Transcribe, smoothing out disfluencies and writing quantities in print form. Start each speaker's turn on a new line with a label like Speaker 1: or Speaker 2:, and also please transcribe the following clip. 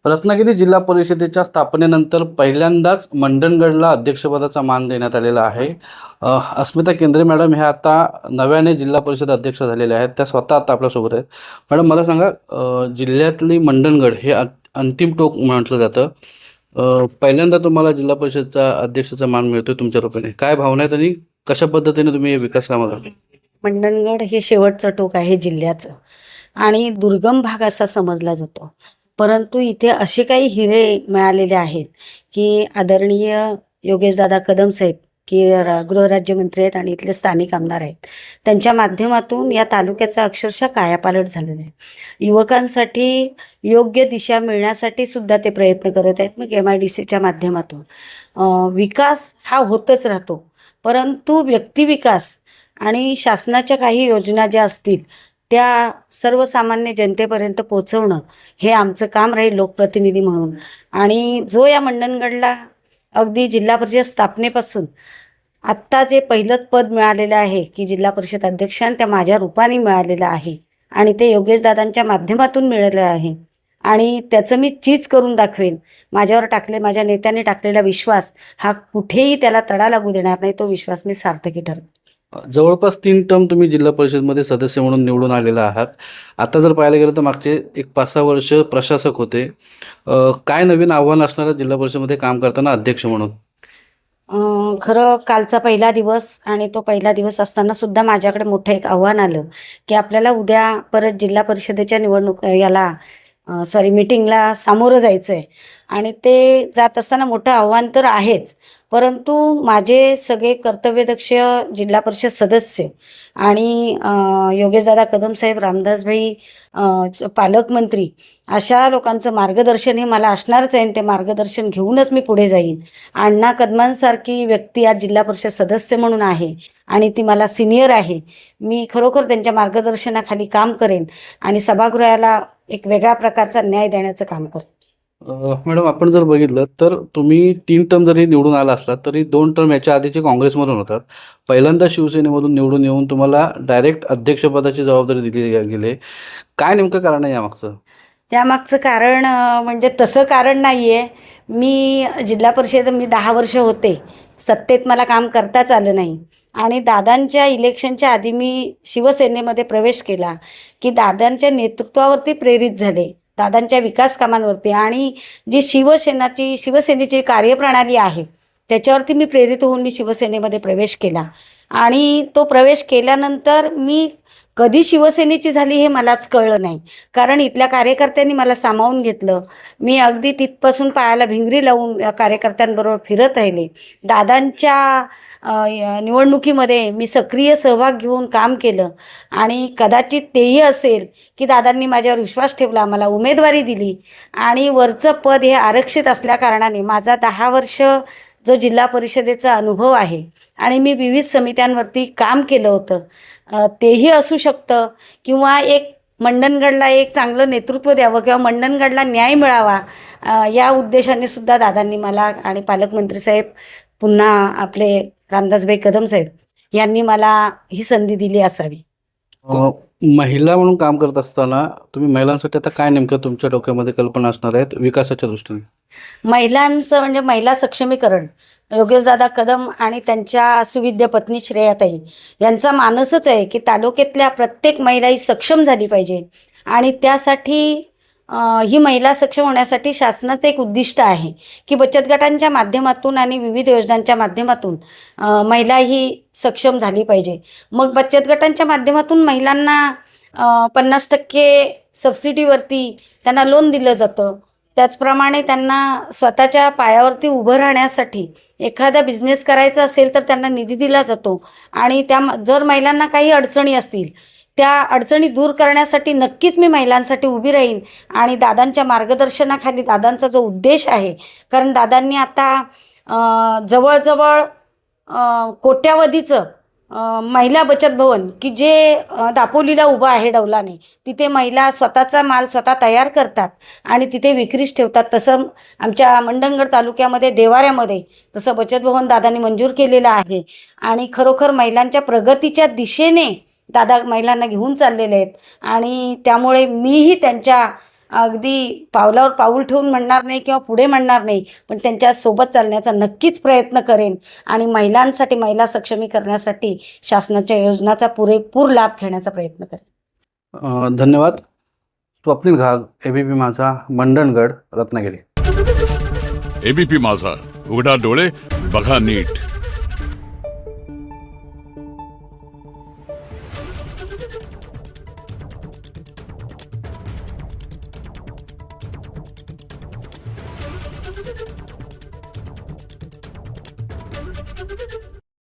Speaker 1: रत्नागिरी जिल्हा परिषदेच्या स्थापनेनंतर पहिल्यांदाच मंडणगडला अध्यक्षपदाचा मान देण्यात आलेला आहे. अस्मिता केंद्रे मॅडम ह्या आता नव्याने जिल्हा परिषद अध्यक्ष झालेल्या आहेत. त्या स्वतः आता आपल्यासोबत आहेत. मॅडम मला सांगा, जिल्ह्यातली मंडणगड हे अंतिम टोक म्हटलं जातं. पहिल्यांदा तुम्हाला जिल्हा परिषदचा अध्यक्षाचा मान मिळतोय तुमच्या रूपाने. काय भावना आहेत आणि कशा पद्धतीने तुम्ही हे विकास कामं करता?
Speaker 2: मंडणगड हे शेवटचं टोक आहे जिल्ह्याचं आणि दुर्गम भाग असा समजला जातो. परंतु इथे असे काही हिरे मिळालेले आहेत की आदरणीय योगेशदादा कदम साहेब की गृहराज्यमंत्री आहेत आणि इथले स्थानिक आमदार आहेत. त्यांच्या माध्यमातून या तालुक्याचा अक्षरशः कायापालट झालेला आहे. युवकांसाठी योग्य दिशा मिळण्यासाठी सुद्धा ते प्रयत्न करत आहेत. मग MIDCच्या माध्यमातून विकास हा होतच राहतो, परंतु व्यक्तिविकास आणि शासनाच्या काही योजना ज्या असतील त्या सर्वसामान्य जनतेपर्यंत पोचवणं हे आमचं काम राहील लोकप्रतिनिधी म्हणून. आणि जो या मंडणगडला अगदी जिल्हा परिषद स्थापनेपासून आत्ता जे पहिलं पद मिळालेलं आहे की जिल्हा परिषद अध्यक्ष, त्या माझ्या रूपाने मिळालेलं आहे आणि ते योगेशदादांच्या माध्यमातून मिळालेलं आहे आणि त्याचं मी चीज करून दाखवेन. माझ्या नेत्याने टाकलेला विश्वास हा कुठेही त्याला तडा लागू देणार नाही. तो विश्वास मी सार्थकी ठरवेन.
Speaker 1: जवळपास 3 टर्म तुम्ही जिल्हा परिषदमध्ये सदस्य म्हणून निवडून आलेला आहात. आता जर पाहायला गेलं तर मागचे एक 5-6 वर्ष प्रशासक होते. काय नवीन आव्हान असणारं जिल्हा परिषदमध्ये काम करताना अध्यक्ष म्हणून?
Speaker 2: खरं कालचा पहिला दिवस आणि तो पहिला दिवस असताना सुद्धा माझ्याकडे मोठं एक आव्हान आलं की आपल्याला उद्या परत जिल्हा परिषदेच्या मीटिंगला सामोरं जायचं आहे आणि ते जात असताना मोठं आव्हान तर आहेच, परंतु माझे सगळे कर्तव्यदक्ष जिल्हा परिषद सदस्य आणि योगेशदादा कदम साहेब, रामदासभाई पालकमंत्री अशा लोकांचं मार्गदर्शन हे मला असणारच आहे. ते मार्गदर्शन घेऊनच मी पुढे जाईन. अण्णा कदमांसारखी व्यक्ती आज जिल्हा परिषद सदस्य म्हणून आहे आणि ती मला सिनियर आहे. मी खरोखर त्यांच्या मार्गदर्शनाखाली काम करेन आणि सभागृहाला एक वेगळ्या प्रकारचा न्याय देण्याचं काम करेन.
Speaker 1: मॅडम आपण जर बघितलं तर तुम्ही 3 टर्म जरी निवडून आला असलात तरी 2 टर्म याच्या आधीचे काँग्रेसमधून होतात. पहिल्यांदा शिवसेनेमधून निवडून येऊन तुम्हाला डायरेक्ट अध्यक्षपदाची जबाबदारी दिली गेली. काय नेमकं कारण आहे यामागचं?
Speaker 2: यामागचं कारण म्हणजे तसं कारण नाही आहे. मी 10 वर्ष होते सत्तेत, मला काम करताच आलं नाही आणि दादांच्या इलेक्शनच्या आधी मी शिवसेनेमध्ये प्रवेश केला की दादांच्या नेतृत्वावरती प्रेरित झाले, दादांच्या विकास कामांवरती आणि जी शिवसेनेची कार्यप्रणाली आहे त्याच्यावरती मी प्रेरित होऊन मी शिवसेनेमध्ये प्रवेश केला. आणि तो प्रवेश केल्यानंतर मी कधी शिवसेनेची झाली हे मलाच कळलं नाही, कारण इथल्या कार्यकर्त्यांनी मला सामावून घेतलं. मी अगदी तिथपासून पायाला भिंगरी लावून या कार्यकर्त्यांबरोबर फिरत राहिले. दादांच्या निवडणुकीमध्ये मी सक्रिय सहभाग घेऊन काम केलं आणि कदाचित तेही असेल की दादांनी माझ्यावर विश्वास ठेवला, मला उमेदवारी दिली आणि वरचं पद हे आरक्षित असल्याकारणाने माझा 10 वर्ष जो जिल्हा परिषदेचा अनुभव आहे आणि मी विविध समित्यांवरती काम केलं होतं तेही असू शकतं किंवा एक मंडणगडला एक चांगलं नेतृत्व द्यावं किंवा मंडणगडला न्याय मिळावा या उद्देशाने सुद्धा दादांनी मला आणि पालकमंत्री साहेब, पुन्हा आपले रामदासभाई कदम साहेब यांनी मला ही संधी दिली असावी.
Speaker 1: महिला म्हणून काम करत असताना तुम्ही महिलांसाठी आता काय नेमकं तुमच्या डोक्यामध्ये कल्पना असणार आहेत विकासाच्या दृष्टीने?
Speaker 2: महिलांचं म्हणजे महिला सक्षमीकरण योगेशदादा कदम आणि त्यांच्या सुविद्य पत्नी श्रेयाताई यांचा मानसच आहे की तालुक्यातल्या प्रत्येक महिला ही सक्षम झाली पाहिजे आणि त्यासाठी ही महिला सक्षम होण्यासाठी शासनाचं एक उद्दिष्ट आहे की बचत गटांच्या माध्यमातून आणि विविध योजनांच्या माध्यमातून महिला ही सक्षम झाली पाहिजे. मग बचत गटांच्या माध्यमातून महिलांना 50% सबसिडीवरती त्यांना लोन दिलं जातं. त्याचप्रमाणे त्यांना स्वतःच्या पायावरती उभं राहण्यासाठी एखादा बिझनेस करायचा असेल तर त्यांना निधी दिला जातो आणि जर महिलांना काही अडचणी असतील त्या अडचणी दूर करण्यासाठी नक्कीच मी महिलांसाठी उभी राहीन आणि दादांच्या मार्गदर्शनाखाली दादांचा जो उद्देश आहे, कारण दादांनी आता जवळजवळ कोट्यावधीचं महिला बचत भवन की जे दापोलीला उभं आहे डौलाने, तिथे महिला स्वतःचा माल स्वतः तयार करतात आणि तिथे विक्रीस ठेवतात. तसं आमच्या मंडणगड तालुक्यामध्ये देवाऱ्यामध्ये तसं बचत भवन दादांनी मंजूर केलेलं आहे आणि खरोखर महिलांच्या प्रगतीच्या दिशेने दादा महिलांना घेऊन चाललेले आहेत आणि त्यामुळे मीही त्यांच्या अगदी पावलावर पाऊल ठेवून म्हणणार नाही किंवा पुढे म्हणणार नाही, पण त्यांच्या सोबत चालण्याचा नक्कीच प्रयत्न करेन आणि महिलांसाठी, महिला सक्षमीकरणासाठी शासनाच्या योजनाचा पुरेपूर लाभ घेण्याचा प्रयत्न करेन.
Speaker 1: धन्यवाद. स्वप्नील घाग, एबीपी माझा, मंडणगड, रत्नागिरी.
Speaker 3: एबीपी माझा, उघडा डोळे बघा नीट.